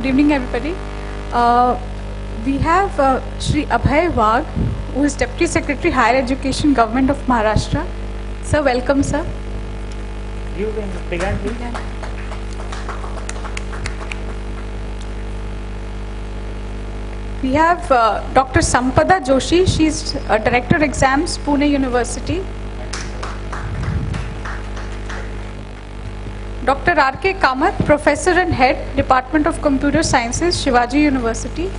Good evening, everybody. We have Shri Abhay Wagh, who is Deputy Secretary Higher Education, Government of Maharashtra. Sir, welcome, sir. You can begin, please. We have Dr. Sampada Joshi. She's Director Exams, Pune University. Dr. R.K. Kamath, Professor and Head, Department of Computer Sciences, Shivaji University.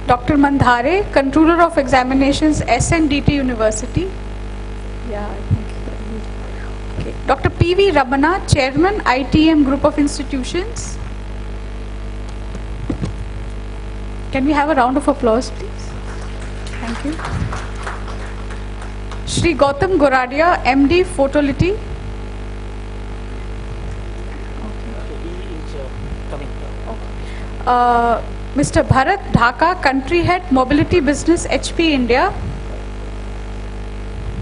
Dr. Mandhare, Controller of Examinations, SNDT University. Yeah, I think. Okay. Dr. P.V. Ramana, Chairman, ITM Group of Institutions. Can we have a round of applause, please? Thank you. Shri Gautam Goradia, MD, Photolity. Mr. Bharat Dhaka, Country Head, Mobility Business, HP India.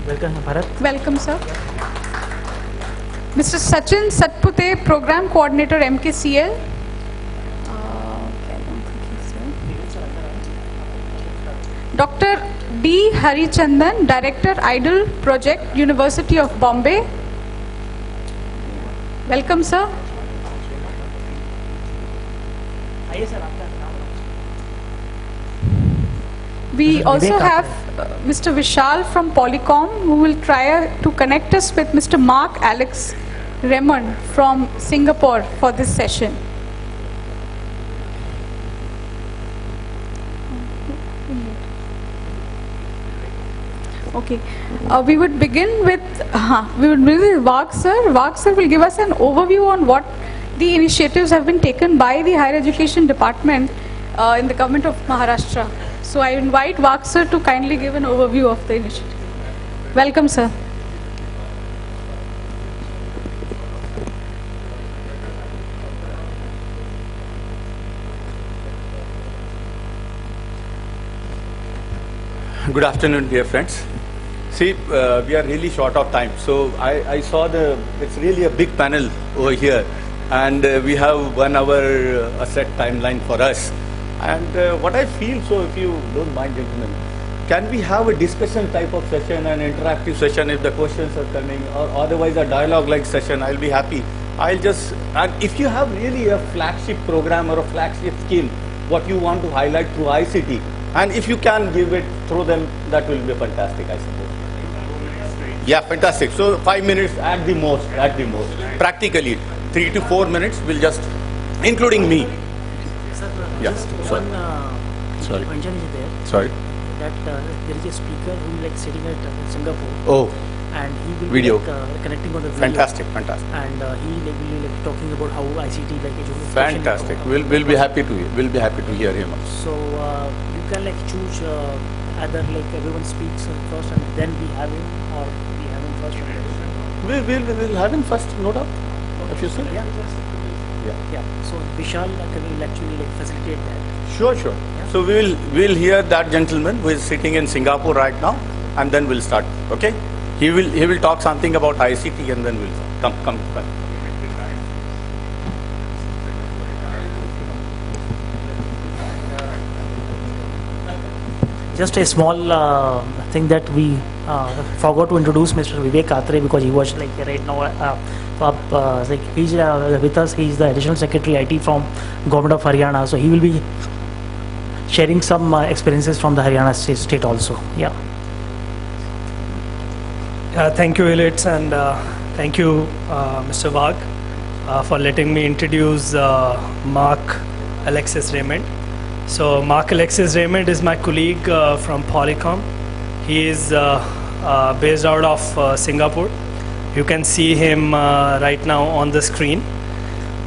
Welcome, Bharat. Welcome, sir. Mr. Sachin Satpute, Program Coordinator, MKCL. Okay, I don't think he's here. Dr. D. Harichandan, Director, IDLE Project, University of Bombay. Welcome, sir. We also have Mr. Vishal from Polycom, who will try to connect us with Mr. Mark Alex Raymond from Singapore for this session. Okay, we would begin with Wagh sir. Wagh sir will give us an overview on what the initiatives have been taken by the Higher Education Department in the government of Maharashtra. So I invite Wagh sir to kindly give an overview of the initiative. Welcome, sir. Good afternoon, dear friends. See, we are really short of time, so I saw it's really a big panel over here, and we have 1 hour a set timeline for us. And what I feel, so if you don't mind, gentlemen, can we have a discussion type of session, an interactive session if the questions are coming, or otherwise a dialogue-like session? I'll be happy. And if you have really a flagship program or a flagship skill, what you want to highlight through ICT, and if you can give it through them, that will be fantastic, I suppose. Yeah, fantastic. So 5 minutes at the most, Practically, 3 to 4 minutes will just, including me. Just sorry. Sorry. Mention is there. Sorry. That there is a speaker who is sitting at Singapore. Oh. And he will video. be connecting on the video. Fantastic. And he will be talking about how ICT education. Fantastic. We'll be happy to hear him. So you can choose either everyone speaks first and then we have him, or we have him first. We'll have him first, no doubt. If you say. Yeah. So Vishal will actually facilitate that. Sure. Yeah. So we'll hear that gentleman who is sitting in Singapore right now, and then we'll start. Okay? He will talk something about ICT, and then we'll come. Just a small thing that we forgot to introduce Mr. Vivek Atre, because he was right now he's with us. He's the Additional Secretary IT from Government of Haryana, so he will be sharing some experiences from the Haryana state also. Yeah. Thank you, Elitz, and thank you, Mr. Wagh, for letting me introduce Mark Alexis Raymond. So Mark Alexis Raymond is my colleague from Polycom. He is based out of Singapore. You can see him right now on the screen.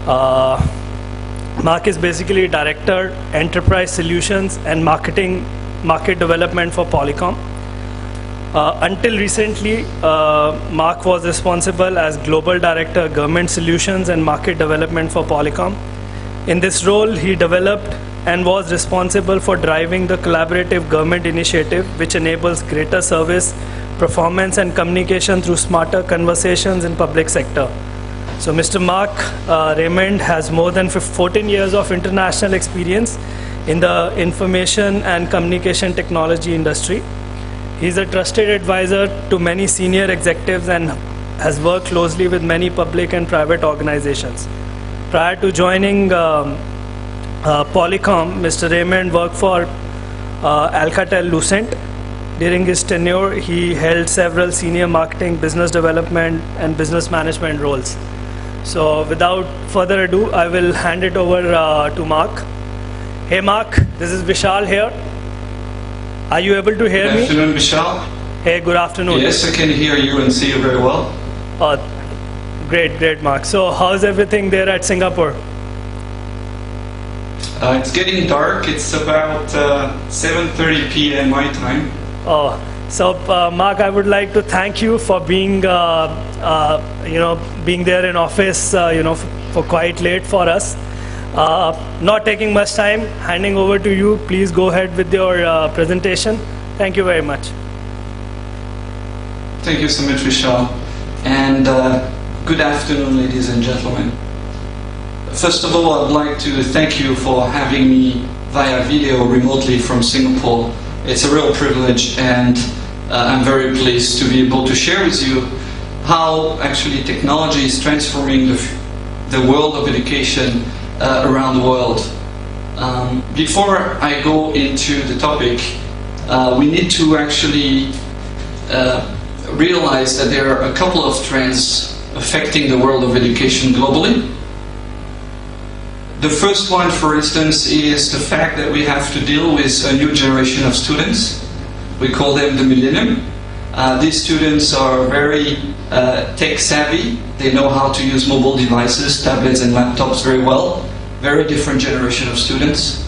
Mark is basically Director, Enterprise Solutions and Market Development for Polycom. Until recently, Mark was responsible as Global Director, Government Solutions and Market Development for Polycom. In this role, he developed and was responsible for driving the collaborative government initiative which enables greater service, performance and communication through smarter conversations in public sector. So Mr. Mark Raymond has more than 14 years of international experience in the information and communication technology industry. He's a trusted advisor to many senior executives and has worked closely with many public and private organizations. Prior to joining Polycom, Mr. Raymond worked for Alcatel-Lucent. During his tenure, he held several senior marketing, business development, and business management roles. So without further ado, I will hand it over to Mark. Hey Mark, this is Vishal here. Are you able to hear me? Good afternoon, Vishal. Hey, good afternoon. Yes, I can hear you and see you very well. Great, Mark. So how's everything there at Singapore? It's getting dark. It's about 7:30 p.m. my time. Mark, I would like to thank you for being, being there in office, for quite late for us. Not taking much time, handing over to you. Please go ahead with your presentation. Thank you very much. Thank you so much, Vishal. And good afternoon, ladies and gentlemen. First of all, I'd like to thank you for having me via video remotely from Singapore. It's a real privilege, and I'm very pleased to be able to share with you how actually technology is transforming the world of education around the world. Before I go into the topic, we need to actually realize that there are a couple of trends affecting the world of education globally. The first one, for instance, is the fact that we have to deal with a new generation of students. We call them the millennium. These students are very tech savvy. They know how to use mobile devices, tablets and laptops very well. Very different generation of students.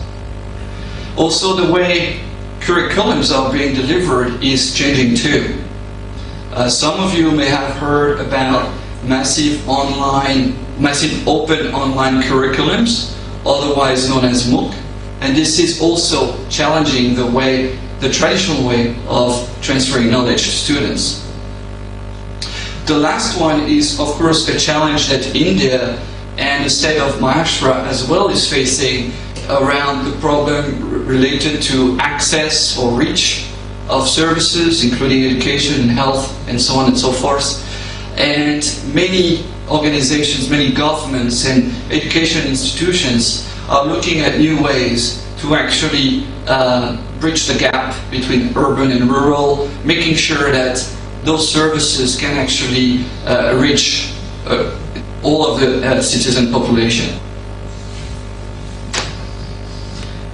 Also, the way curriculums are being delivered is changing too. Some of you may have heard about massive open online curriculums, otherwise known as MOOC, and this is also challenging the traditional way of transferring knowledge to students. The last one is, of course, a challenge that India and the state of Maharashtra as well is facing around the problem related to access or reach of services, including education and health and so on and so forth. And many organizations, many governments and education institutions are looking at new ways to actually bridge the gap between urban and rural, making sure that those services can actually reach all of the citizen population.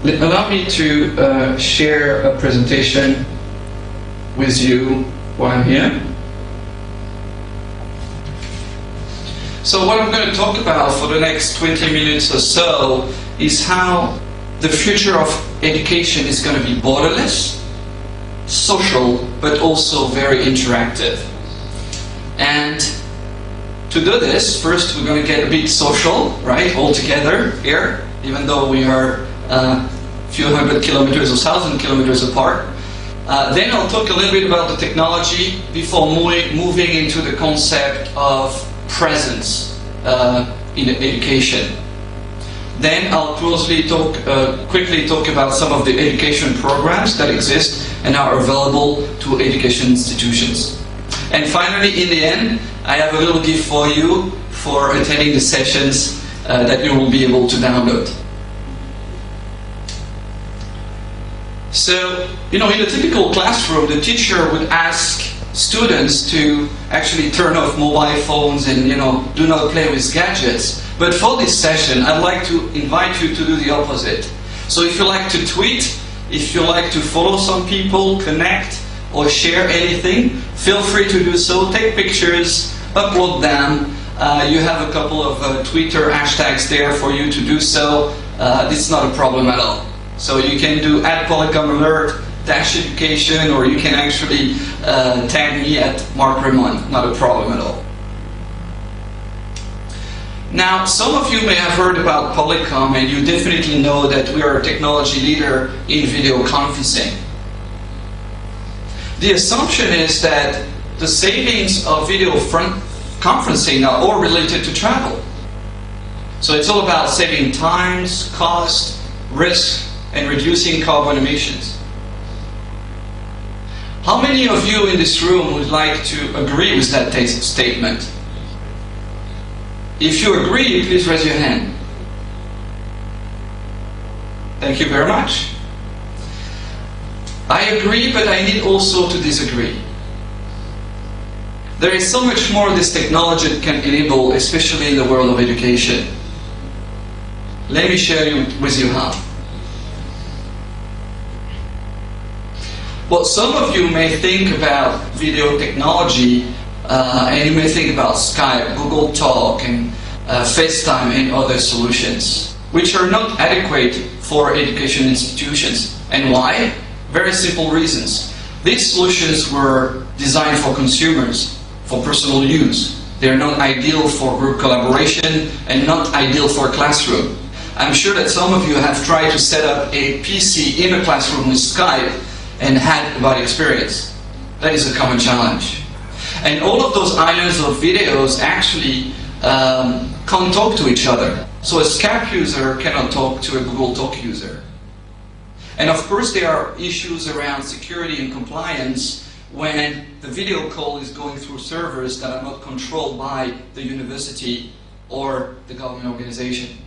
Allow me to share a presentation with you while I'm here. So what I'm going to talk about for the next 20 minutes or so is how the future of education is going to be borderless, social, but also very interactive. And to do this, first we're going to get a bit social, right, all together here, even though we are a few hundred kilometers or 1,000 kilometers apart. Then I'll talk a little bit about the technology before moving into the concept of presence in education. Then I'll quickly talk about some of the education programs that exist and are available to education institutions. And finally, in the end, I have a little gift for you for attending the sessions that you will be able to download. So, in a typical classroom, the teacher would ask students to actually turn off mobile phones and do not play with gadgets. But for this session, I'd like to invite you to do the opposite. So if you like to tweet, if you like to follow some people, connect or share anything, feel free to do so. Take pictures, upload them. You have a couple of Twitter hashtags there for you to do so. This is not a problem at all. So you can do @PolycomAlert, @education, or you can actually tag me at Mark Raymond. Not a problem at all. Now, some of you may have heard about Polycom, and you definitely know that we are a technology leader in video conferencing. The assumption is that the savings of video conferencing are all related to travel. So it's all about saving times, cost, risk, and reducing carbon emissions. How many of you in this room would like to agree with that statement? If you agree, please raise your hand. Thank you very much. I agree, but I need also to disagree. There is so much more this technology can enable, especially in the world of education. Let me share with you how. Well, some of you may think about video technology, and you may think about Skype, Google Talk, and FaceTime and other solutions, which are not adequate for education institutions. And why? Very simple reasons. These solutions were designed for consumers, for personal use. They're not ideal for group collaboration and not ideal for a classroom. I'm sure that some of you have tried to set up a PC in a classroom with Skype and had a bad experience. That is a common challenge. And all of those islands of videos actually can't talk to each other. So a Skype user cannot talk to a Google Talk user. And of course there are issues around security and compliance when the video call is going through servers that are not controlled by the university or the government organization.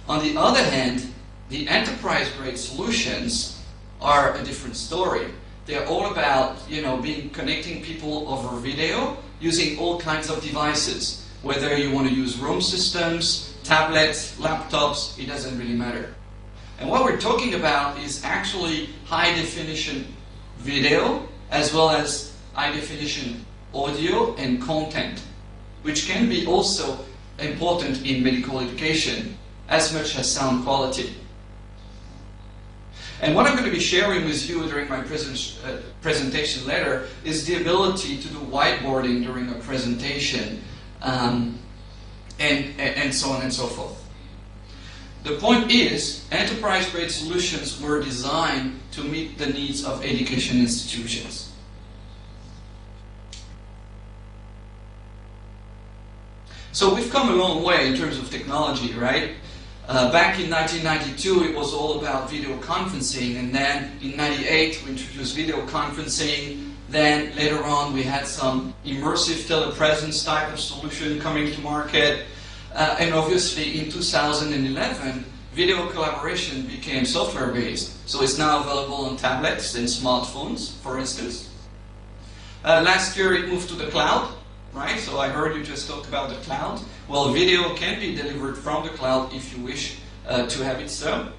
On the other hand, the enterprise-grade solutions are a different story. They're all about, connecting people over video using all kinds of devices. Whether you want to use room systems, tablets, laptops, it doesn't really matter. And what we're talking about is actually high-definition video as well as high-definition audio and content, which can be also important in medical education as much as sound quality. And what I'm going to be sharing with you during my presentation later is the ability to do whiteboarding during a presentation and so on and so forth. The point is, enterprise-grade solutions were designed to meet the needs of education institutions. So we've come a long way in terms of technology, right? Back in 1992, it was all about video conferencing, and then in 98 we introduced video conferencing. Then later on we had some immersive telepresence type of solution coming to market. And obviously in 2011, video collaboration became software-based. So it's now available on tablets and smartphones, for instance. Last year it moved to the cloud, right? So I heard you just talk about the cloud. Well, video can be delivered from the cloud if you wish to have it so.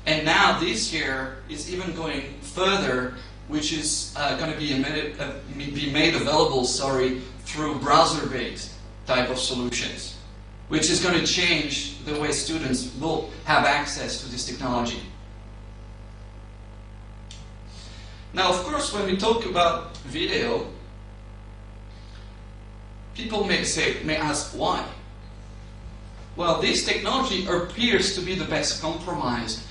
And now this year it's even going further, which is going to be made available, through browser-based type of solutions, which is going to change the way students will have access to this technology. Now, of course, when we talk about video, people may ask why. Well, this technology appears to be the best compromise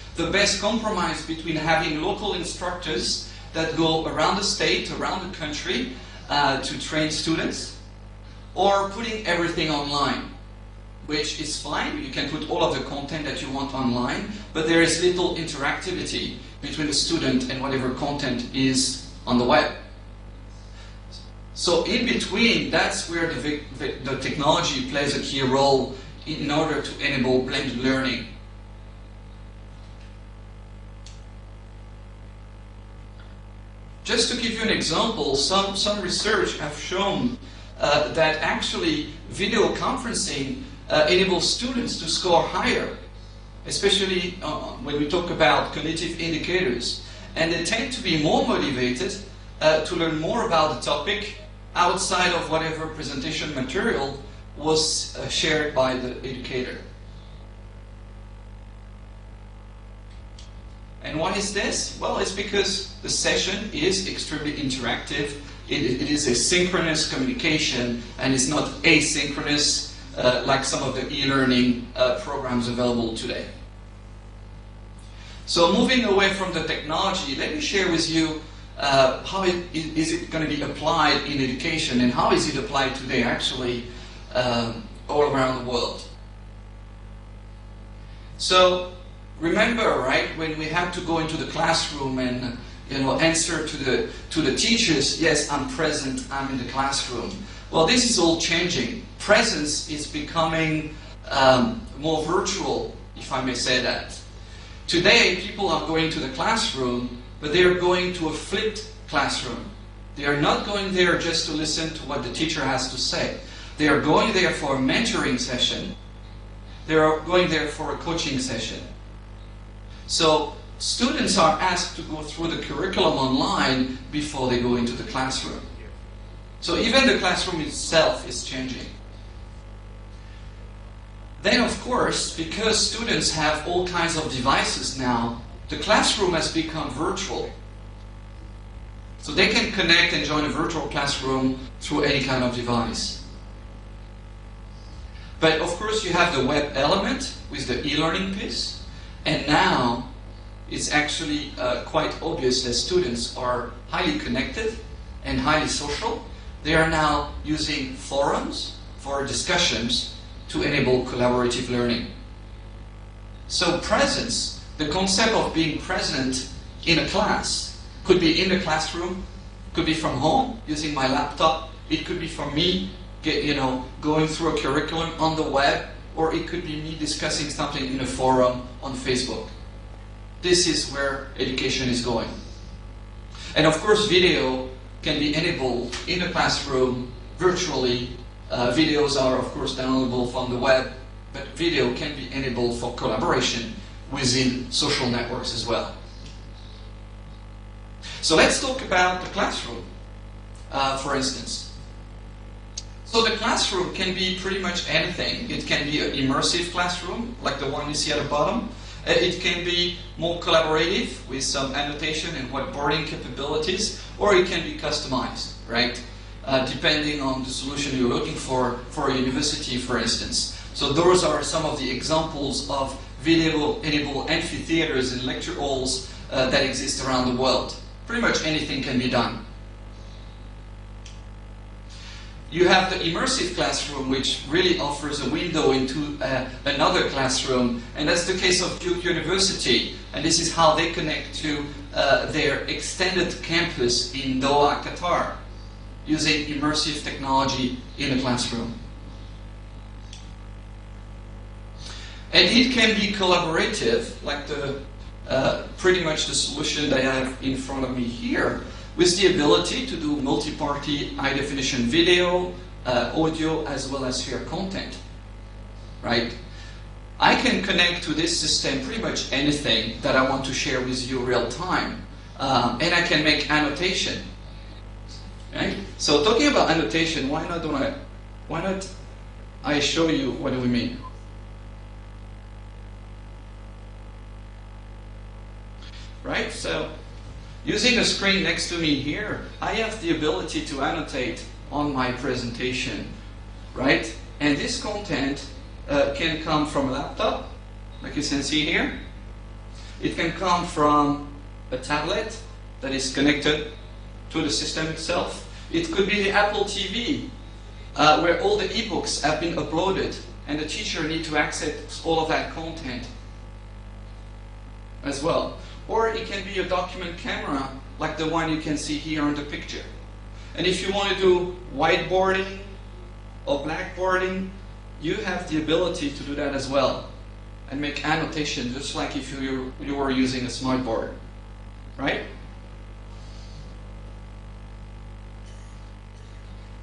between having local instructors that go around the state, around the country to train students, or putting everything online, which is fine. You can put all of the content that you want online, but there is little interactivity between the student and whatever content is on the web. So in between, that's where the technology plays a key role in order to enable blended learning. Just to give you an example, some research have shown that actually video conferencing enables students to score higher, especially when we talk about cognitive indicators. And they tend to be more motivated to learn more about the topic outside of whatever presentation material was shared by the educator. And why is this? Well, it's because the session is extremely interactive. It is a synchronous communication, and it's not asynchronous like some of the e-learning programs available today. So moving away from the technology, let me share with you how is it going to be applied in education, and how is it applied today actually all around the world. So remember, right, when we had to go into the classroom and answer to the teachers, yes, I'm present, I'm in the classroom. Well, this is all changing. Presence is becoming more virtual, if I may say that. Today, people are going to the classroom, but they are going to a flipped classroom. They are not going there just to listen to what the teacher has to say. They are going there for a mentoring session. They are going there for a coaching session. So students are asked to go through the curriculum online before they go into the classroom. So even the classroom itself is changing. Then, of course, because students have all kinds of devices now, the classroom has become virtual. So they can connect and join a virtual classroom through any kind of device. But of course you have the web element with the e-learning piece, and now it's actually quite obvious that students are highly connected and highly social. They are now using forums for discussions to enable collaborative learning. So presence, the concept of being present in a class, could be in the classroom, could be from home using my laptop, it could be from me going through a curriculum on the web, or it could be me discussing something in a forum on Facebook. This is where education is going. And of course video can be enabled in the classroom virtually. Videos are of course downloadable from the web, but video can be enabled for collaboration within social networks as well. So let's talk about the classroom, for instance. So the classroom can be pretty much anything. It can be an immersive classroom, like the one you see at the bottom. It can be more collaborative with some annotation and whiteboarding capabilities, or it can be customized, right? Depending on the solution you're looking for a university, for instance. So those are some of the examples of video-enabled amphitheaters and lecture halls that exist around the world. Pretty much anything can be done. You have the immersive classroom, which really offers a window into another classroom, and that's the case of Duke University, and this is how they connect to their extended campus in Doha, Qatar, using immersive technology in a classroom. And it can be collaborative, like pretty much the solution that I have in front of me here, with the ability to do multi-party high-definition video, audio, as well as share content, right? I can connect to this system pretty much anything that I want to share with you real time, and I can make annotation, right? So talking about annotation, why not I show you what do we mean? Right, so using a screen next to me here, I have the ability to annotate on my presentation, right? And this content can come from a laptop, like you can see here. It can come from a tablet that is connected to the system itself. It could be the Apple TV, where all the ebooks have been uploaded, and the teacher needs to access all of that content as well. Or it can be a document camera, like the one you can see here on the picture. And if you want to do whiteboarding or blackboarding, you have the ability to do that as well, and make annotation just like if you were using a smartboard, right?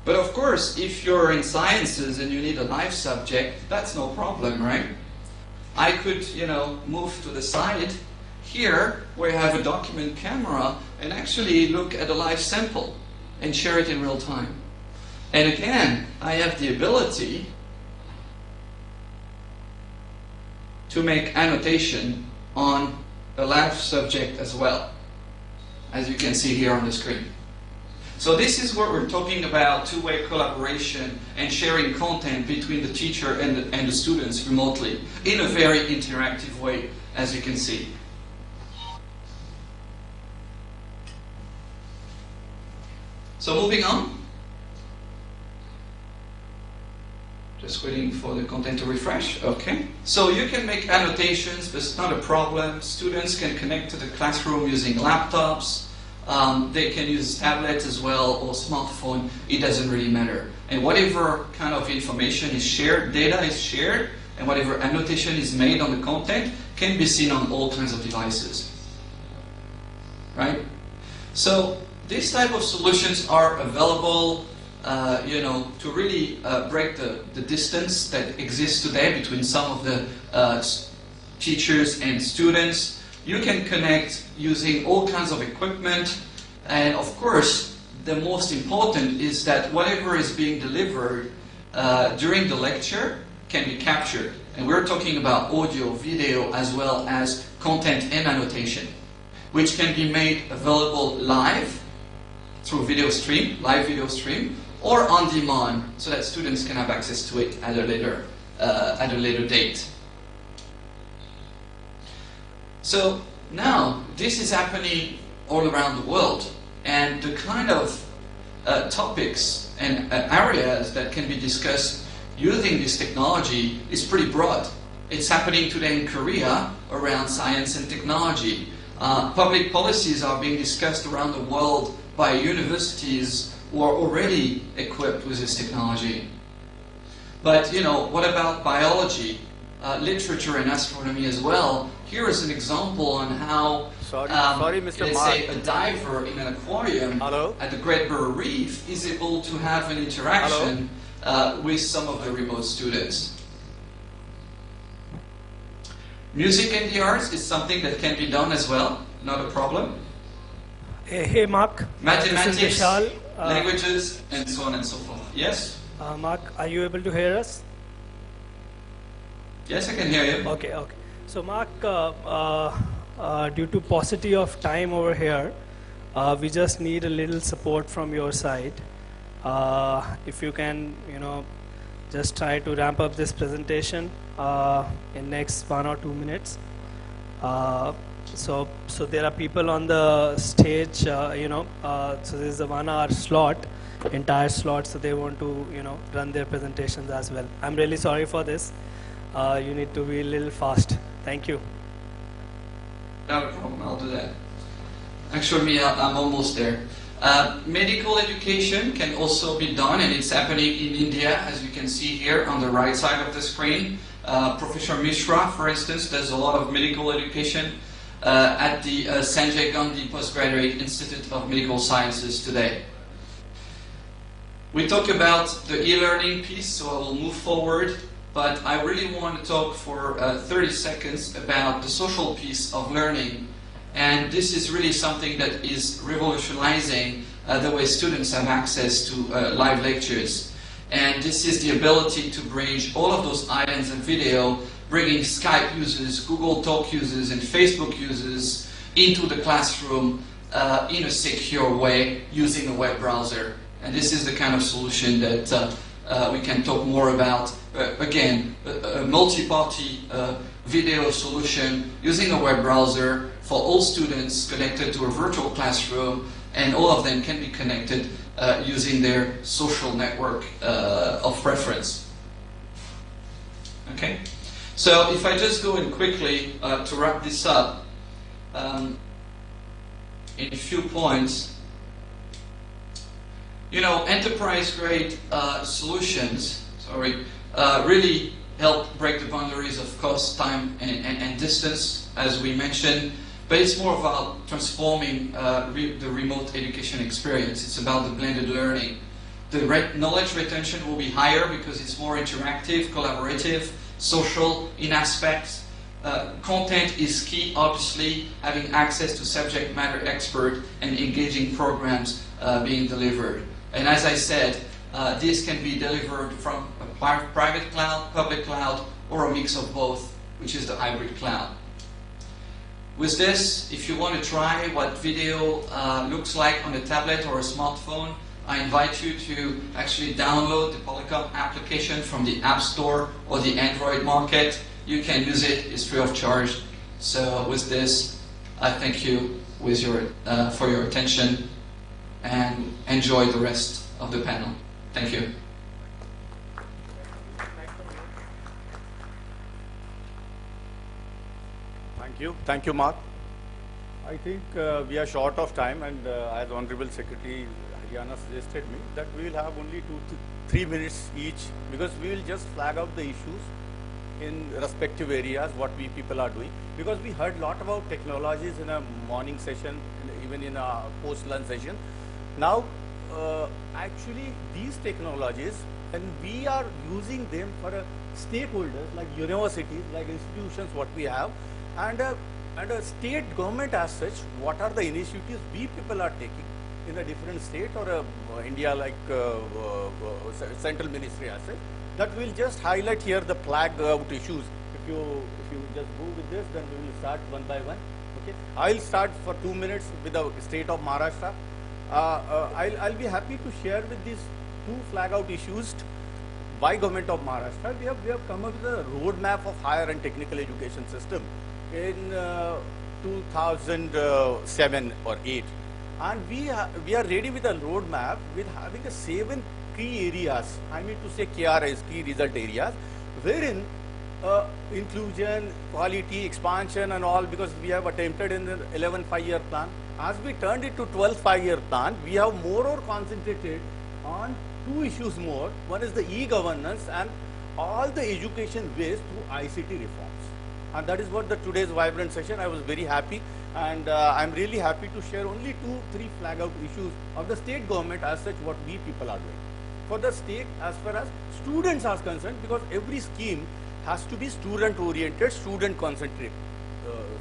But of course, if you're in sciences and you need a live subject, that's no problem, right? I could, move to the side here, where I have a document camera, and actually look at a live sample and share it in real time. And again, I have the ability to make annotation on a live subject as well, as you can see here on the screen. So this is where we're talking about two-way collaboration and sharing content between the teacher and the students remotely in a very interactive way, as you can see. So moving on. Just waiting for the content to refresh. Okay. So you can make annotations, but it's not a problem. Students can connect to the classroom using laptops. They can use tablets as well or smartphone. It doesn't really matter. And whatever kind of information is shared, data is shared, and whatever annotation is made on the content can be seen on all kinds of devices. Right? So these type of solutions are available to really break the distance that exists today between some of the teachers and students. You can connect using all kinds of equipment, and of course, the most important is that whatever is being delivered during the lecture can be captured. And we're talking about audio, video, as well as content and annotation, which can be made available live through live video stream, or on demand, so that students can have access to it at a later date. So now this is happening all around the world, and the kind of topics and areas that can be discussed using this technology is pretty broad. It's happening today in Korea around science and technology. Public policies are being discussed around the world by universities who are already equipped with this technology. But what about biology, literature and astronomy as well? Here is an example on how, let's say a diver in an aquarium at the Great Barrier Reef is able to have an interaction with some of the remote students. Music and the arts is something that can be done as well, not a problem. Hey Mark. Mathematics, this is Vishal. Languages, and so on and so forth. Yes? Mark, are you able to hear us? Yes, I can hear you. Okay. So Mark, due to paucity of time over here, we just need a little support from your side. If you can, just try to ramp up this presentation in next 1 or 2 minutes. So there are people on the stage, so this is a 1 hour slot, entire slot, so they want to, run their presentations as well. I'm really sorry for this. You need to be a little fast. Thank you. Not a problem, I'll do that. Actually, I'm almost there. Medical education can also be done, and it's happening in India, as you can see here on the right side of the screen. Professor Mishra, for instance, does a lot of medical education at the Sanjay Gandhi Postgraduate Institute of Medical Sciences today. We talked about the e-learning piece, so I will move forward, but I really want to talk for 30 seconds about the social piece of learning. And this is really something that is revolutionizing the way students have access to live lectures. And this is the ability to bridge all of those items and video, bringing Skype users, Google Talk users, and Facebook users into the classroom in a secure way using a web browser. And this is the kind of solution that we can talk more about. Again, a multi-party video solution using a web browser for all students connected to a virtual classroom, and all of them can be connected using their social network of preference. Okay? So if I just go in quickly to wrap this up in a few points. Enterprise-grade solutions, really help break the boundaries of cost, time, and distance, as we mentioned. But it's more about transforming the remote education experience. It's about the blended learning. The knowledge retention will be higher because it's more interactive, collaborative, social in aspects. Content is key, obviously, having access to subject matter expert and engaging programs being delivered. And as I said, this can be delivered from a private cloud, public cloud, or a mix of both, which is the hybrid cloud. With this, if you want to try what video looks like on a tablet or a smartphone, I invite you to actually download the Polycom application from the App Store or the Android market. You can use it, it's free of charge. So with this, I thank you for your attention. and enjoy the rest of the panel. Thank you. Thank you, Mark. I think we are short of time, and as Honorable Secretary Haryana suggested me, that we will have only 2 to 3 minutes each, because we will just flag out the issues in respective areas, what we people are doing. Because we heard a lot about technologies in a morning session, even in a post-lunch session. Now, actually, these technologies, and we are using them for stakeholders like universities, like institutions, what we have, and a state government as such, what are the initiatives we people are taking in a different state or India like central ministry as such, that will just highlight here the flag out issues. If you just go with this, then we will start one by one. Okay, I'll start for 2 minutes with the state of Maharashtra. I'll be happy to share with these 2 flag out issues by government of Maharashtra. We have come up with a roadmap of higher and technical education system in 2007 or 8, and we are ready with a roadmap with having 7 key areas. I mean to say KRS, key result areas, wherein inclusion, quality, expansion and all, because we have attempted in the 11 5-year plan. As we turned it to 12 5-year plan, we have more or concentrated on 2 issues more. One is the e-governance and all the education based through ICT reforms. And that is what the today's vibrant session, I was very happy, and I'm really happy to share only 2-3 flag out issues of the state government as such, what we people are doing. For the state, as far as students are concerned, because every scheme has to be student oriented, student concentrated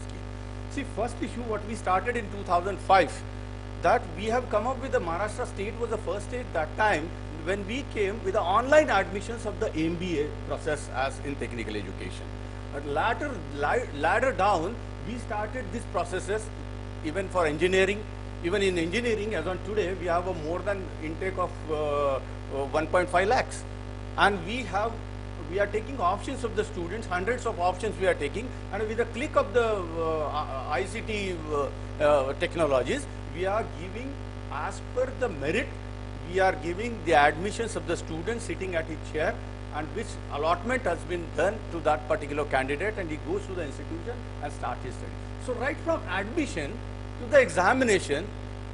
scheme. See, first issue what we started in 2005, that we have come up with the Maharashtra state was the first state that time when we came with the online admissions of the MBA process as in technical education. But ladder down, we started these processes even for engineering. Even in engineering, as on today, we have a more than intake of 1.5 lakhs. And we are taking options of the students, hundreds of options we are taking, and with a click of the ICT technologies, we are giving as per the merit, we are giving the admissions of the students sitting at each chair, and which allotment has been done to that particular candidate, and he goes to the institution and starts his study. So right from admission to the examination,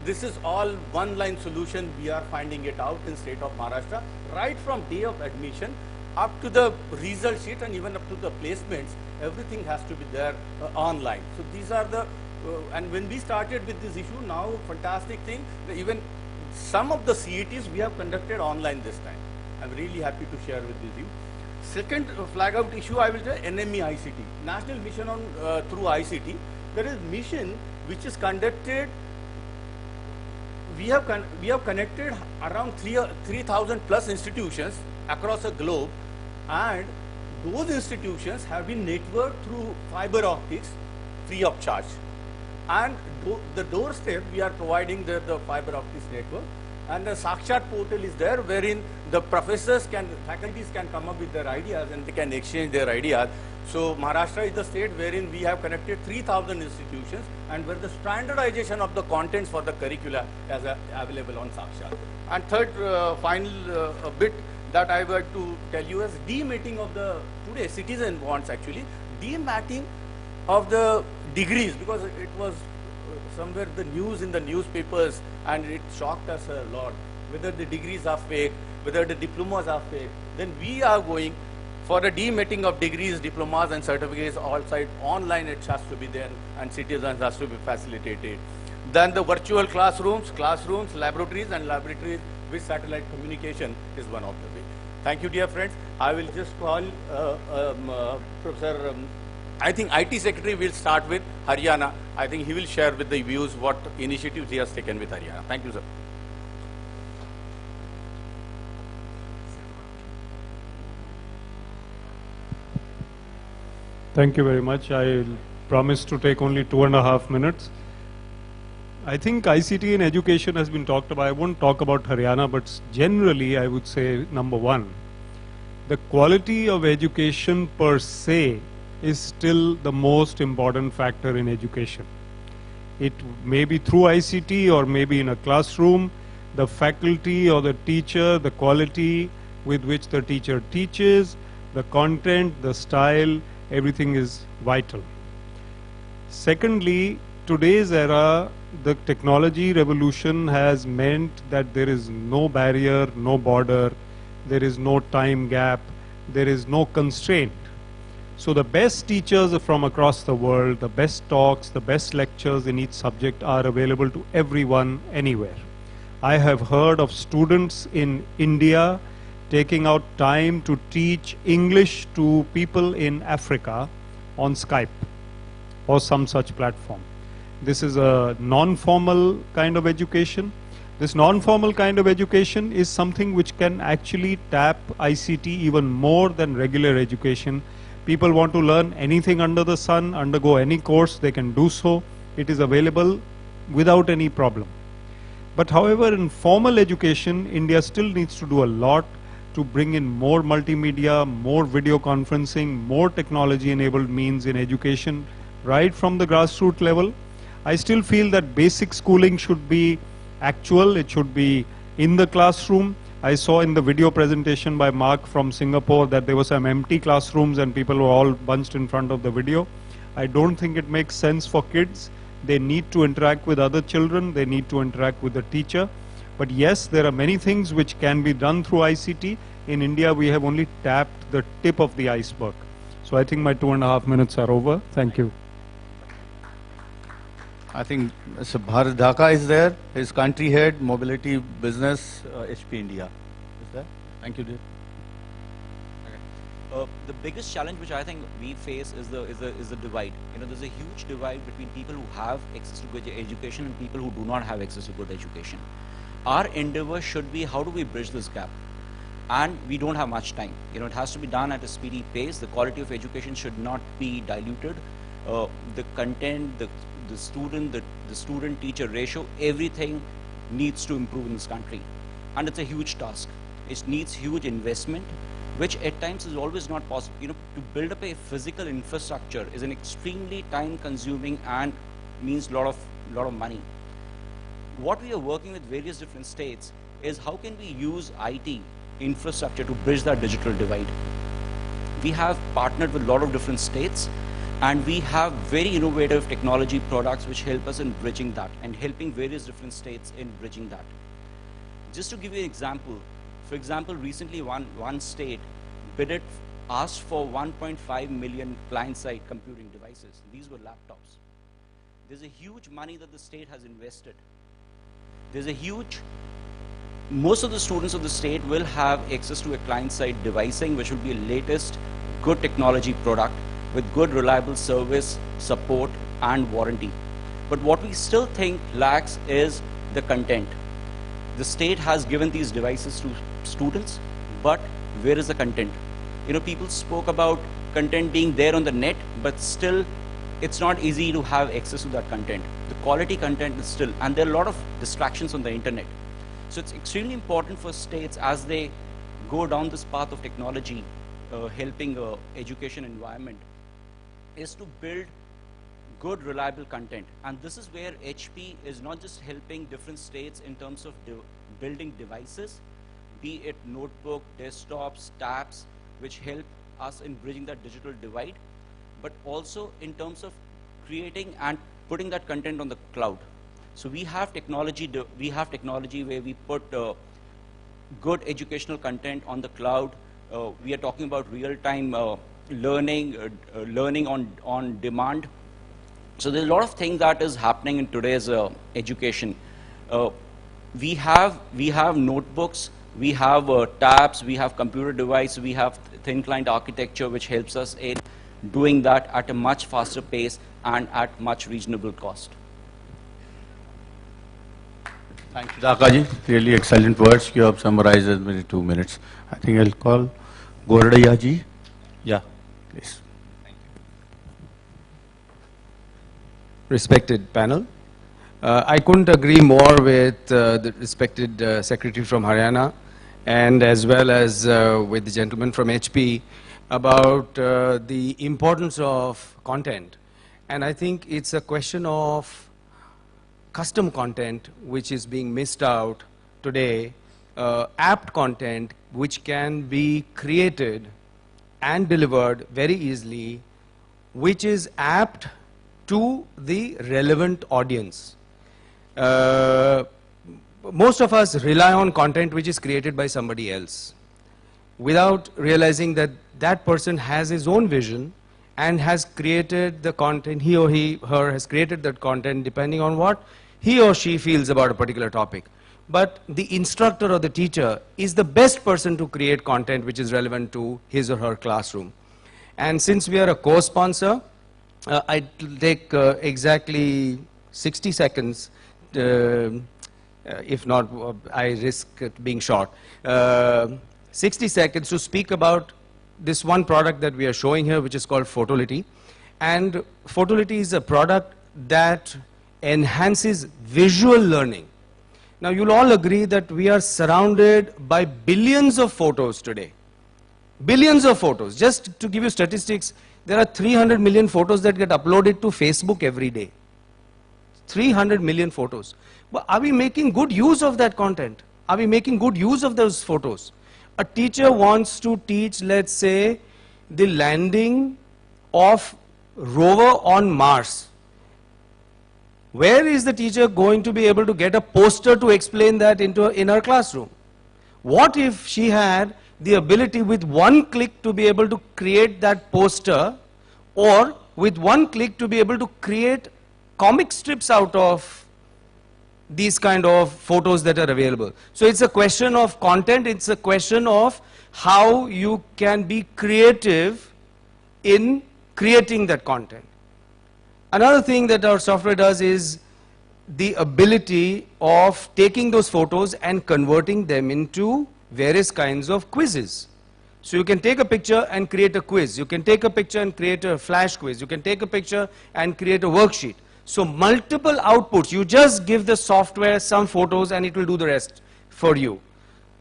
this is all one-line solution. We are finding it out in state of Maharashtra, right from day of admission up to the result sheet and even up to the placements, everything has to be there online. So these are the, and when we started with this issue, now fantastic thing, even some of the CETs we have conducted online this time. I'm really happy to share with you. Second flag out issue, I will tell NME ICT, National Mission on through ICT. There is mission which is conducted. We have connected around 3,000 plus institutions across the globe, and those institutions have been networked through fiber optics free of charge. And the doorstep we are providing the fiber optics network, and the Sakshat portal is there, wherein the faculties can come up with their ideas and they can exchange their ideas. So Maharashtra is the state wherein we have connected 3,000 institutions, and where the standardization of the contents for the curricula is available on Sakshat. And third, final bit that I would to tell you is dematting of the, today citizen wants actually, dematting of the degrees, because it was somewhere the news in the newspapers, and it shocked us a lot, whether the degrees are fake, whether the diplomas are fake. Then we are going for a dematting of degrees, diplomas and certificates all side online. It has to be there, and citizens has to be facilitated. Then the virtual classrooms, laboratories, and laboratories with satellite communication is one of the way. Thank you, dear friends. I will just call Professor, I think IT Secretary will start with Haryana. I think he will share with the views what initiatives he has taken with Haryana. Thank you, sir. Thank you very much. I promise to take only 2.5 minutes. I think ICT in education has been talked about. I won't talk about Haryana, but generally I would say, number one, the quality of education per se is still the most important factor in education. It may be through ICT or maybe in a classroom. The faculty or the teacher, the quality with which the teacher teaches, the content, the style, everything is vital. Secondly, today's era, the technology revolution has meant that there is no barrier, no border, there is no time gap, there is no constraint. So the best teachers from across the world, the best talks, the best lectures in each subject are available to everyone, anywhere. I have heard of students in India taking out time to teach English to people in Africa on Skype or some such platform. This is a non-formal kind of education. This non-formal kind of education is something which can actually tap ICT even more than regular education. People want to learn anything under the sun, undergo any course, they can do so. It is available without any problem. But however, in formal education, India still needs to do a lot to bring in more multimedia, more video conferencing, more technology-enabled means in education, right from the grassroots level. I still feel that basic schooling should be actual, it should be in the classroom. I saw in the video presentation by Mark from Singapore that there were some empty classrooms and people were all bunched in front of the video. I don't think it makes sense for kids. They need to interact with other children, they need to interact with the teacher. But yes, there are many things which can be done through ICT. In India, we have only tapped the tip of the iceberg. So I think my 2.5 minutes are over. Thank you. I think Mr. Bharat Dhaka is there, his country head, mobility business, HP India. Is there? Thank you, dear. The biggest challenge which I think we face is the divide. You know, there's a huge divide between people who have access to good education and people who do not have access to good education. Our endeavor should be, how do we bridge this gap? And we don't have much time. You know, it has to be done at a speedy pace. The quality of education should not be diluted. The content, the student-teacher ratio, everything needs to improve in this country. And it's a huge task. It needs huge investment, which at times is always not possible. You know, to build up a physical infrastructure is an extremely time-consuming and means a lot of money. What we are working with various different states is how can we use IT infrastructure to bridge that digital divide. We have partnered with a lot of different states, and we have very innovative technology products which help us in bridging that and helping various different states in bridging that. Just to give you an example, for example, recently one state asked for 1.5 million client-side computing devices. These were laptops. There's a huge money that the state has invested. Most of the students of the state will have access to a client-side devicing, which will be a latest good technology product with good reliable service, support and warranty. But what we still think lacks is the content. The state has given these devices to students, but where is the content? You know, people spoke about content being there on the net, but still it's not easy to have access to that content. The quality content is still, and there are a lot of distractions on the internet. So it's extremely important for states as they go down this path of technology, helping education environment, is to build good, reliable content. And this is where HP is not just helping different states in terms of building devices, be it notebook, desktops, tabs, which help us in bridging that digital divide, but also in terms of creating and putting that content on the cloud. So we have technology where we put good educational content on the cloud. We are talking about real-time learning on demand. So there's a lot of things that is happening in today's education. We have notebooks, we have tabs, we have computer device, we have thin client architecture, which helps us in doing that at a much faster pace and at much reasonable cost. Thank you, Dhaka ji. Really excellent words. You have summarized in maybe 2 minutes. I think I'll call Goradaya ji. Yeah, please. Thank you. Respected panel, I couldn't agree more with the respected secretary from Haryana and as well as with the gentleman from HP about the importance of content. And I think it's a question of custom content which is being missed out today, apt content which can be created and delivered very easily, which is apt to the relevant audience. Most of us rely on content which is created by somebody else without realizing that that person has his own vision and has created the content, he or her has created that content depending on what he or she feels about a particular topic. But the instructor or the teacher is the best person to create content which is relevant to his or her classroom. And since we are a co-sponsor, I take exactly 60 seconds, if not, I risk it being short, 60 seconds to speak about this one product that we are showing here, which is called Photolity. And Photolity is a product that enhances visual learning. Now, you'll all agree that we are surrounded by billions of photos today. Billions of photos. Just to give you statistics, there are 300 million photos that get uploaded to Facebook every day. 300 million photos. But are we making good use of that content? Are we making good use of those photos? A teacher wants to teach, let's say, the landing of rover on Mars. Where is the teacher going to be able to get a poster to explain that in her classroom? What if she had the ability with one click to be able to create that poster, or with one click to be able to create comic strips out of these kind of photos that are available? So it's a question of content, it's a question of how you can be creative in creating that content. Another thing that our software does is the ability of taking those photos and converting them into various kinds of quizzes. So you can take a picture and create a quiz. You can take a picture and create a flash quiz. You can take a picture and create a worksheet. So multiple outputs. You just give the software some photos and it will do the rest for you.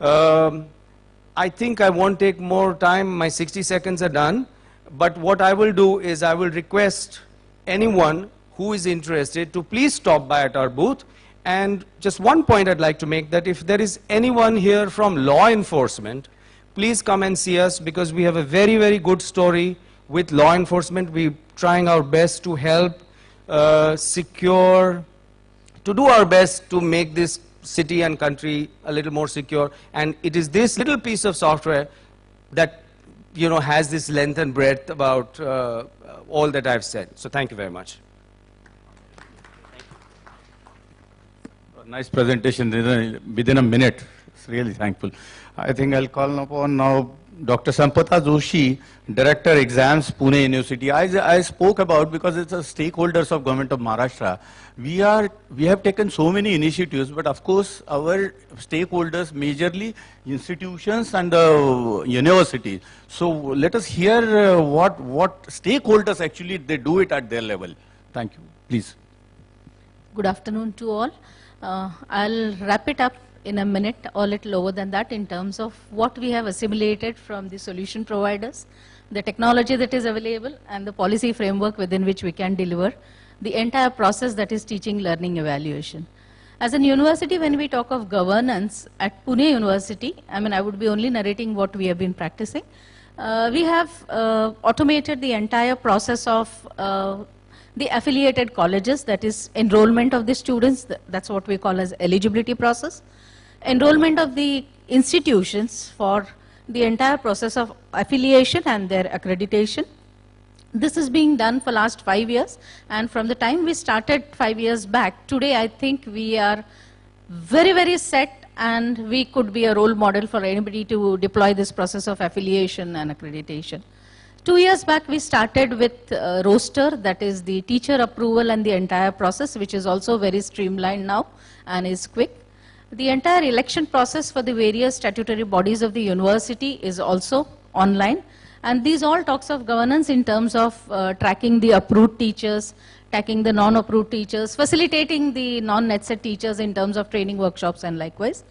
I think I won't take more time. My 60 seconds are done. But what I will do is I will request anyone who is interested to please stop by at our booth. And just one point I'd like to make, that if there is anyone here from law enforcement, please come and see us, because we have a very, very good story with law enforcement. We're trying our best to help secure, to do our best to make this city and country a little more secure. And it is this little piece of software that, you know, has this length and breadth about all that I've said. So thank you very much. Nice presentation within a minute. It's really thankful. I think I'll call upon now Dr. Sampata Joshi, Director Exams, Pune University. I spoke about, because it's a stakeholders of Government of Maharashtra. We have taken so many initiatives, but of course our stakeholders majorly institutions and universities. So let us hear what stakeholders actually they do it at their level. Thank you. Please. Good afternoon to all. I'll wrap it up in a minute or a little over than that in terms of what we have assimilated from the solution providers, the technology that is available, and the policy framework within which we can deliver the entire process that is teaching, learning, evaluation. As a university, when we talk of governance at Pune University, I mean, I would be only narrating what we have been practicing. We have automated the entire process of the affiliated colleges, that is enrollment of the students, that's what we call as eligibility process, enrollment of the institutions for the entire process of affiliation and their accreditation. This is being done for last 5 years, and from the time we started 5 years back, today I think we are very, very set, and we could be a role model for anybody to deploy this process of affiliation and accreditation. 2 years back, we started with roster, that is the teacher approval and the entire process, which is also very streamlined now and is quick. The entire election process for the various statutory bodies of the university is also online. And these all talks of governance in terms of tracking the approved teachers, tracking the non-approved teachers, facilitating the non-NETSET teachers in terms of training workshops and likewise.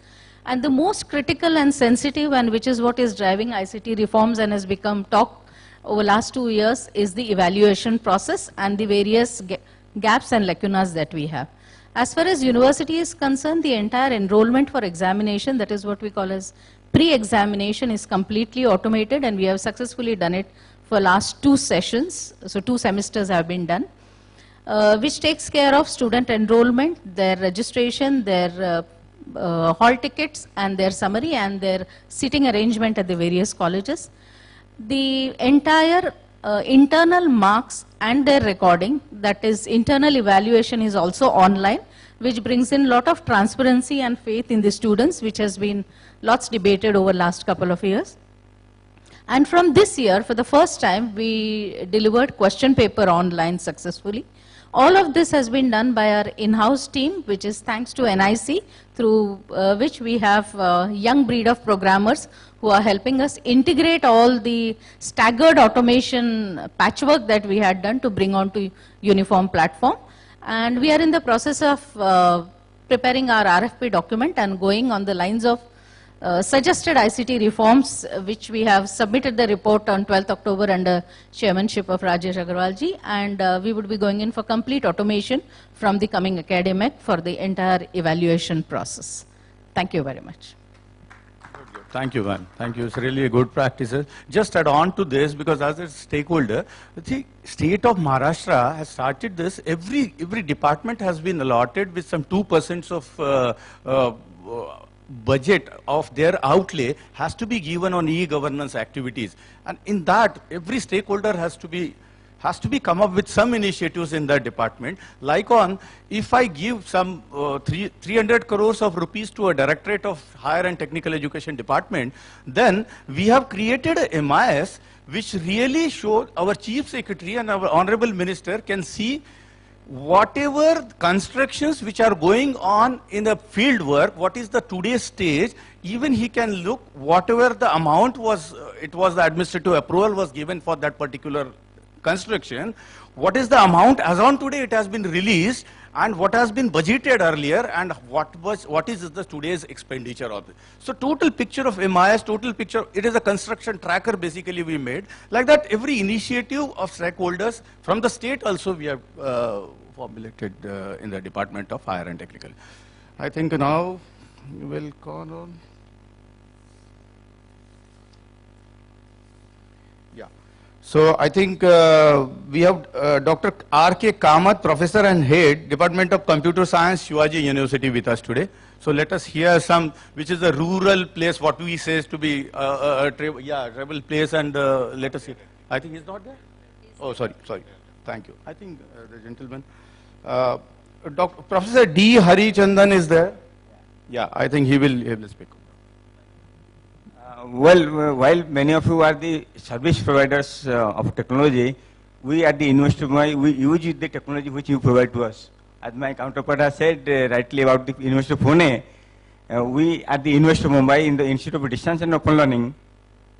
And the most critical and sensitive, and which is what is driving ICT reforms and has become talk over last 2 years, is the evaluation process and the various gaps and lacunas that we have. As far as university is concerned, the entire enrollment for examination, that is what we call as pre-examination, is completely automated, and we have successfully done it for last 2 sessions. So 2 semesters have been done, which takes care of student enrollment, their registration, their hall tickets, and their summary, and their seating arrangement at the various colleges. The entire internal marks and their recording, that is internal evaluation, is also online, which brings in a lot of transparency and faith in the students, which has been lots debated over last couple of years. And from this year, for the first time, we delivered question paper online successfully. All of this has been done by our in-house team, which is thanks to NIC, through which we have a young breed of programmers who are helping us integrate all the staggered automation patchwork that we had done to bring onto uniform platform. And we are in the process of preparing our RFP document and going on the lines of suggested ICT reforms, which we have submitted the report on 12th October under chairmanship of Rajesh Agarwal ji, and we would be going in for complete automation from the coming academic for the entire evaluation process. Thank you very much. Thank you, man. Thank you. It's really a good practice. Just add on to this, because as a stakeholder, the state of Maharashtra has started this. Every department has been allotted with some 2% of budget of their outlay has to be given on e-governance activities, and in that every stakeholder has to be come up with some initiatives in that department. Like on, if I give some 300 crores of rupees to a Directorate of Higher and Technical Education department, then we have created a MIS which really shows our Chief Secretary and our Honorable Minister can see whatever constructions which are going on in the field work, what is the today's stage, even he can look whatever the amount was, it was the administrative approval was given for that particular construction, what is the amount as on today it has been released, and what has been budgeted earlier, and what is the today's expenditure of it. So total picture of MIS, total picture, it is a construction tracker basically we made. Like that, every initiative of stakeholders from the state also we have formulated in the Department of Higher and Technical. I think now you will call on. Yeah. So I think we have Dr. R.K. Kamath, Professor and Head, Department of Computer Science, Shivaji University with us today. So let us hear some, which is a rural place, what we say is to be a tribal place, and let us hear. I think he's not there? Oh, sorry. Thank you. I think the gentleman, Professor D. Hari Chandan is there. Yeah, I think he will speak. While many of you are the service providers of technology, we at the University of Mumbai, we use the technology which you provide to us. As my counterpart has said rightly about the University of Pune, we at the University of Mumbai, in the Institute of Distance and Open Learning,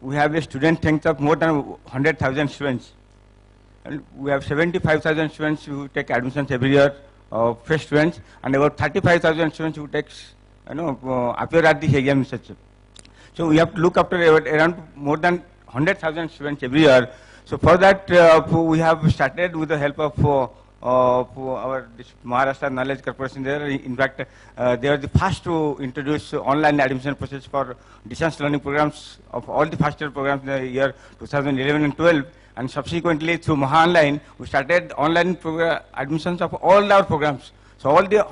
we have a student strength of more than 100,000 students. And we have 75,000 students who take admissions every year, fresh students, and about 35,000 students who appear at the examination. So we have to look after around more than 100,000 students every year. So for that, we have started with the help of our Maharashtra Knowledge Corporation there. In fact, they are the first to introduce online admission process for distance learning programs of all the first year programs in the year 2011 and 12. And subsequently, through MahaOnline, we started online admissions of all our programs. So all the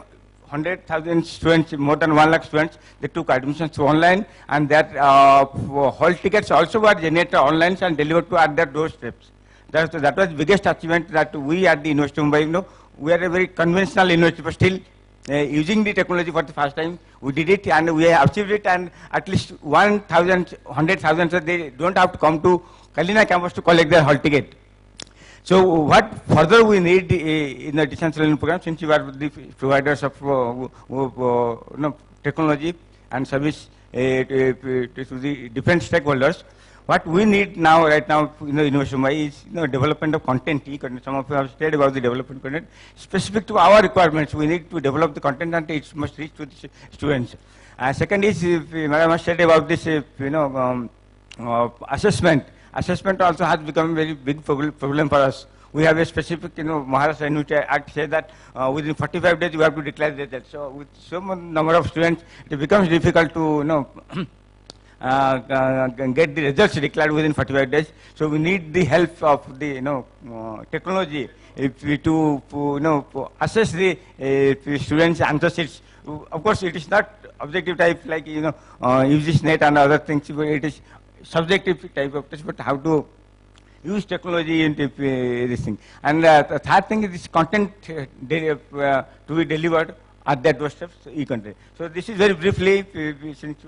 100,000 students, more than 1 lakh students, they took admissions through online, and that hall tickets also were generated online and delivered to at their doorsteps. That was the biggest achievement that we at the University of Mumbai, we are a very conventional university, but still using the technology for the first time, we did it and we have achieved it, and at least 100,000, so they don't have to come to Kalina campus to collect their hall ticket. So what further we need in the distance learning program, since you are the providers of technology and service to the different stakeholders, what we need now, right now, in the University of Mumbai is development of content. Some of you have said about the development content specific to our requirements. We need to develop the content and it must reach to the students. Second is, Madam has said about this, assessment. Assessment also has become a very big problem for us. we have a specific, Maharashtra University Act says that within 45 days you have to declare the result. So with so much number of students, it becomes difficult to, get the results declared within 45 days. So we need the help of the, technology if we to assess the students' answer sheets. Of course, it is not objective type like UGC-NET and other things. It is subjective type of test, but how to use technology in this thing. And the third thing is this content to be delivered at that doorstep e-country. So this is very briefly, since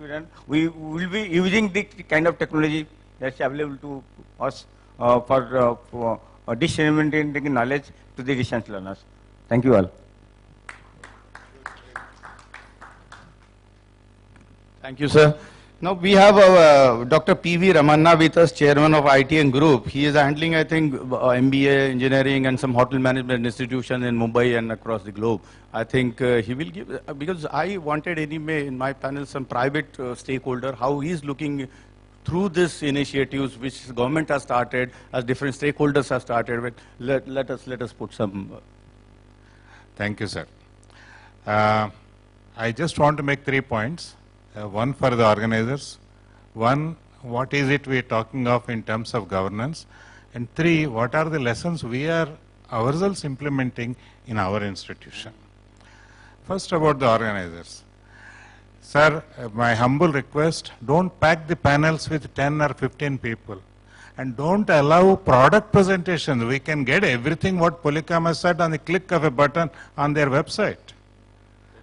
we will be using the kind of technology that's available to us for disseminating knowledge to the distance learners. Thank you all. Thank you, sir. Now we have Dr. P.V. Ramanna with us, Chairman of ITN Group. He is handling, I think, MBA engineering and some hotel management institutions in Mumbai and across the globe. I think he will give, because I wanted anyway in my panel some private stakeholder, how he is looking through these initiatives which government has started, as different stakeholders have started with. Let us put some. Thank you, sir. I just want to make 3 points. One for the organizers, one, what is it we are talking of in terms of governance, and 3, what are the lessons we are ourselves implementing in our institution. First, about the organizers. Sir, my humble request, don't pack the panels with 10 or 15 people, and don't allow product presentations. We can get everything what Polycom has said on the click of a button on their website,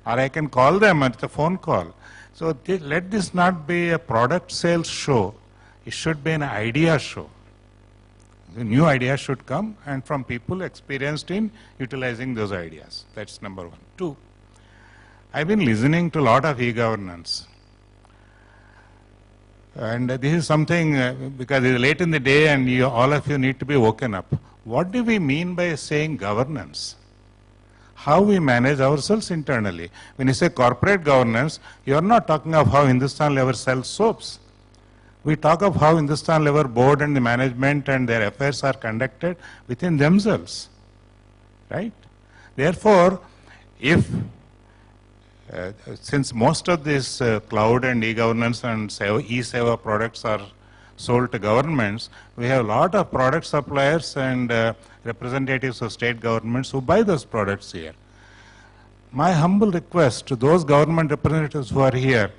or I can call them at the phone call. So let this not be a product sales show. It should be an idea show. The new ideas should come and from people experienced in utilizing those ideas. That's number 1. 2, I've been listening to a lot of e-governance. And this is something, because it's late in the day and all of you need to be woken up. What do we mean by saying governance? How we manage ourselves internally. When you say corporate governance, you are not talking of how Hindustan Lever sells soaps. We talk of how Hindustan Lever board and the management and their affairs are conducted within themselves, right? Therefore, if, since most of these cloud and e-governance and e-seva products are sold to governments, we have a lot of product suppliers and representatives of state governments who buy those products here. My humble request to those government representatives who are here,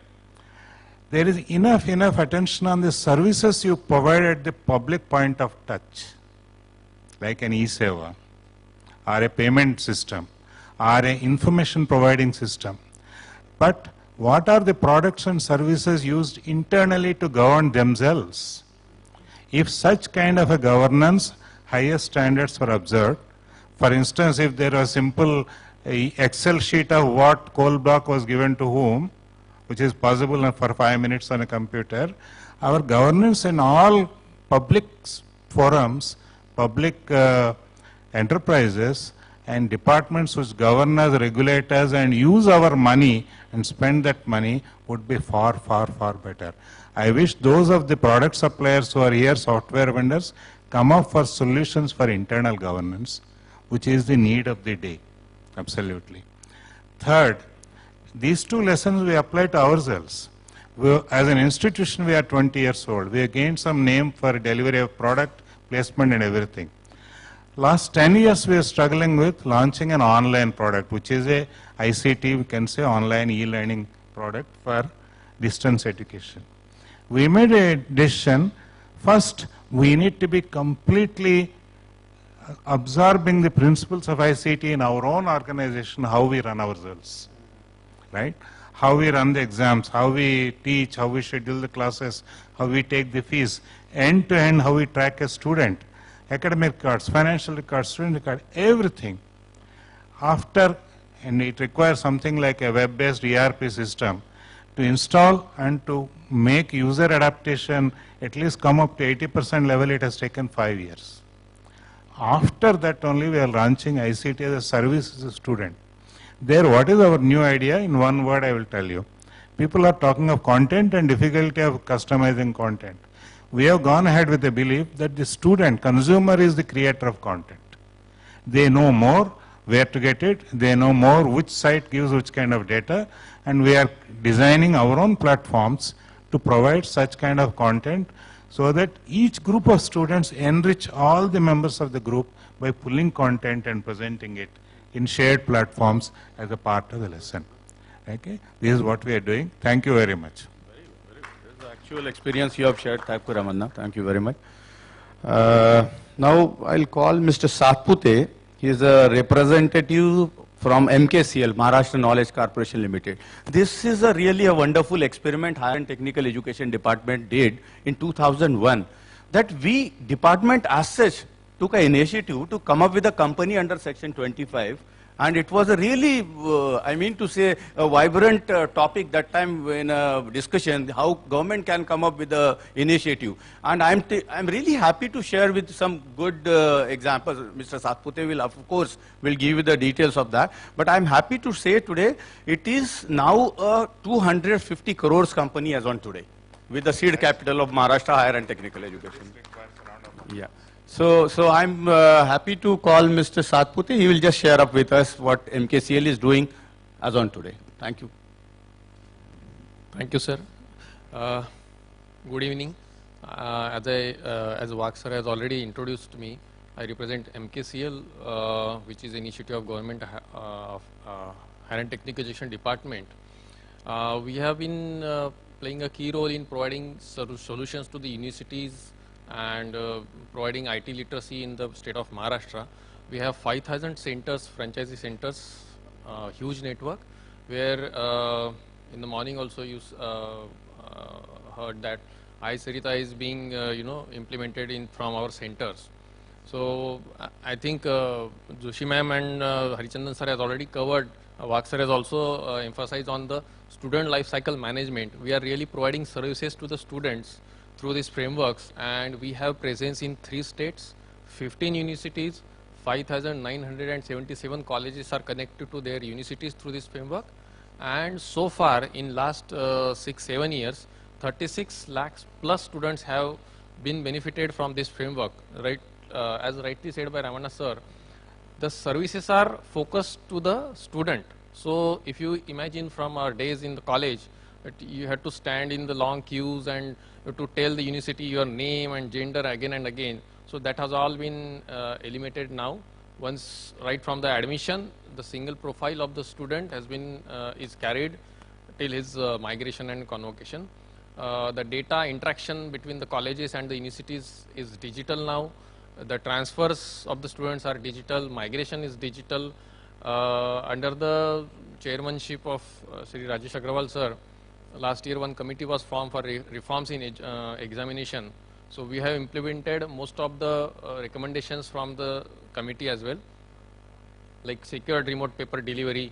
there is enough attention on the services you provide at the public point of touch, like an e-seva, or a payment system, or an information providing system. But what are the products and services used internally to govern themselves? If such kind of a governance, higher standards were observed, for instance, if there was a simple Excel sheet of what coal block was given to whom, which is possible for 5 minutes on a computer, our governance in all public forums, public enterprises, and departments which govern us, regulate us, and use our money and spend that money would be far, far, far better. I wish those of the product suppliers who are here, software vendors, come up for solutions for internal governance, which is the need of the day. Absolutely. Third, these 2 lessons we apply to ourselves. As an institution, we are 20 years old. We have gained some name for delivery of product, placement, and everything. Last 10 years, we are struggling with launching an online product, which is a ICT, we can say online e-learning product for distance education. We made a decision. First, we need to be completely absorbing the principles of ICT in our own organization, how we run ourselves, right? How we run the exams, how we teach, how we schedule the classes, how we take the fees, end to end, how we track a student, academic records, financial records, student record, everything. After, and it requires something like a web-based ERP system to install and to make user adaptation at least come up to 80% level, it has taken 5 years. After that only we are launching ICT as a service as a student. There, what is our new idea? In one word I will tell you. People are talking of content and difficulty of customizing content. We have gone ahead with the belief that the student, consumer is the creator of content. They know more where to get it. They know more which site gives which kind of data. And we are designing our own platforms to provide such kind of content so that each group of students enrich all the members of the group by pulling content and presenting it in shared platforms as a part of the lesson. Okay? This is what we are doing. Thank you very much. This is the actual experience you have shared. Thank you, Ramanna. Thank you very much. Now I'll call Mr. Satpute. He is a representative from MKCL, Maharashtra Knowledge Corporation Limited. This is really a wonderful experiment Higher and Technical Education Department did in 2001. That we, department as such, took an initiative to come up with a company under Section 25. And it was a really, I mean to say, a vibrant topic that time in a discussion, how government can come up with an initiative. And I'm really happy to share with some good examples. Mr. Satpute will, of course, will give you the details of that. But I'm happy to say today, it is now a 250 crores company as on today, with the seed capital of Maharashtra Higher and Technical Education. Yeah. So I'm happy to call Mr. Satpute. He will just share up with us what MKCL is doing as on today. Thank you. Thank you, sir. Good evening. As Vak sir has already introduced me, I represent MKCL, which is an initiative of Government of Higher and Technical Education Department. We have been playing a key role in providing solutions to the universities and providing IT literacy in the state of Maharashtra. We have 5,000 centers, franchisee centers, huge network, where in the morning also you heard that iSarita is being implemented from our centers. So I think Joshi ma'am and Harichandan sir has already covered. Vak sir has also emphasized on the student life cycle management. We are really providing services to the students through these frameworks, and we have presence in 3 states, 15 universities, 5,977 colleges are connected to their universities through this framework. And so far, in last 6-7 years, 36 lakhs plus students have been benefited from this framework. Right, as rightly said by Ramanna sir, the services are focused to the student. So if you imagine from our days in the college, that you had to stand in the long queues and to tell the university your name and gender again and again. So that has all been eliminated now. Once right from the admission, the single profile of the student has been is carried till his migration and convocation. The data interaction between the colleges and the universities is digital now. The transfers of the students are digital. Migration is digital. Under the chairmanship of Sri Rajesh Agrawal sir, last year one committee was formed for reforms in examination. So we have implemented most of the recommendations from the committee as well, like secured remote paper delivery.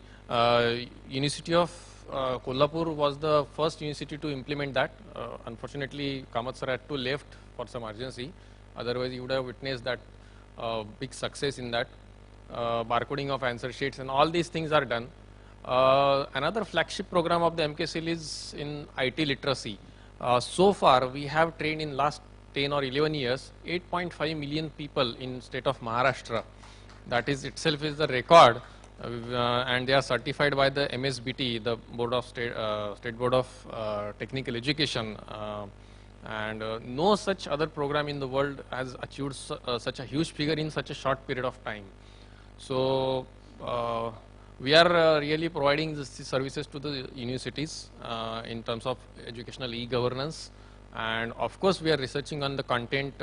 University of Kolhapur was the first university to implement that. Unfortunately, Kamath sir had to left for some urgency. Otherwise, you would have witnessed that big success in that. Barcoding of answer sheets and all these things are done. Another flagship program of the MKCL is in IT literacy. So far, we have trained in last 10 or 11 years, 8.5 million people in state of Maharashtra. That is itself is the record, and they are certified by the MSBT, the Board of State Board of Technical Education. And no such other program in the world has achieved such a huge figure in such a short period of time. So we are really providing these services to the universities in terms of educational e-governance, and of course we are researching on the content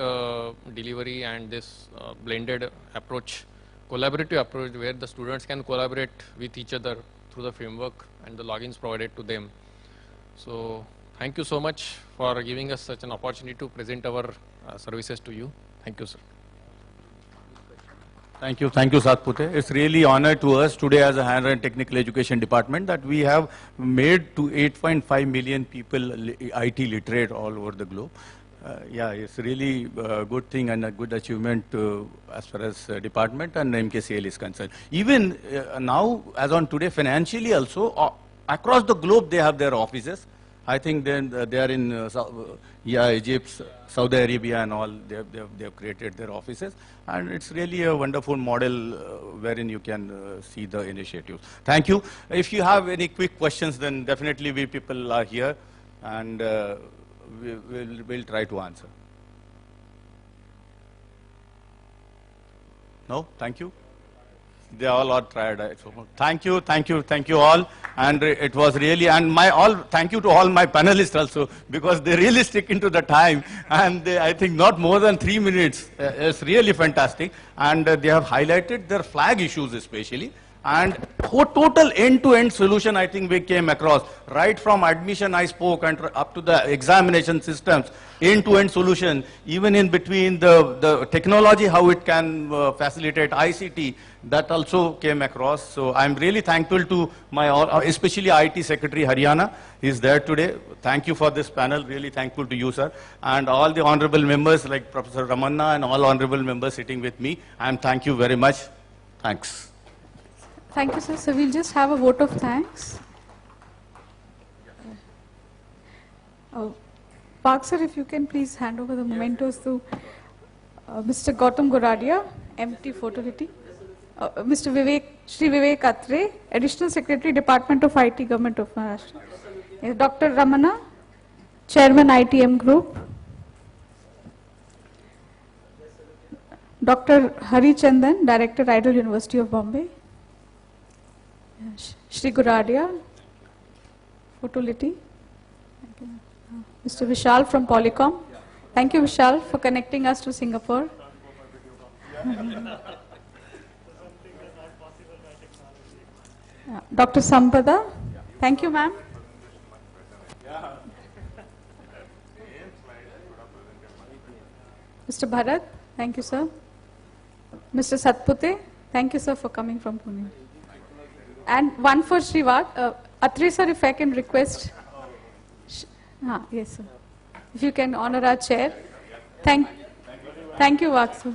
delivery and this blended approach, collaborative approach, where the students can collaborate with each other through the framework and the logins provided to them. So thank you so much for giving us such an opportunity to present our services to you. Thank you, sir. Thank you, Satpute. It's really honor to us today as a Higher and Technical Education Department that we have made to 8.5 million people IT literate all over the globe. Yeah, it's really a good thing and a good achievement as far as department and MKCL is concerned. Even now, as on today, financially also, across the globe they have their offices. I think then they are in Egypt, Saudi Arabia and all. They have created their offices, and it's really a wonderful model wherein you can see the initiatives. Thank you. If you have any quick questions, then definitely we people are here, and we'll try to answer. No? Thank you. They all are tired. Thank you all. And it was really, and thank you to all my panelists also, because they really stick into the time, and I think not more than 3 minutes. It's really fantastic. And they have highlighted their flag issues especially. And total end-to-end solution I think we came across, right from admission I spoke and up to the examination systems, end-to-end solution, even in between the technology, how it can facilitate ICT, that also came across. So I'm really thankful to especially IT Secretary Haryana, is there today. Thank you for this panel, really thankful to you, sir. And all the honorable members like Professor Ramanna and all honorable members sitting with me, and thank you very much. Thanks. Thank you, sir. So we'll just have a vote of thanks. Park, sir, if you can please hand over the mementos to Mr. Gautam Goradia, MT Photolity, Mr. Shri Vivek Atre, Additional Secretary, Department of IT, Government of Maharashtra, Dr. Ramana, Chairman, ITM Group, Dr. Hari Chandan, Director, Idle University of Bombay, Shri Goradia, Photolity, Mr. Vishal from Polycom. Thank you, Vishal, for connecting us to Singapore. Dr. Sampada, thank you, ma'am. Mr. Bharat, thank you, sir. Mr. Satpute, thank you, sir, for coming from Pune. And one for Shri Atre, sir, if I can request. Yes, sir. If you can honor our chair. Thank you, Vak, sir.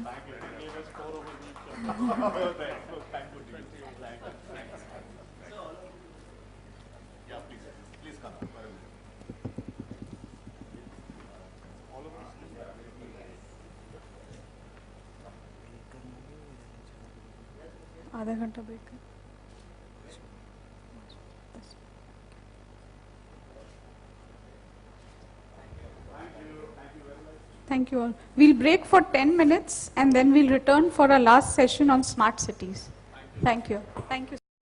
आधा घंटा break कर. Thank you all. We'll break for 10 minutes and then we'll return for our last session on smart cities. Thank you. Thank you.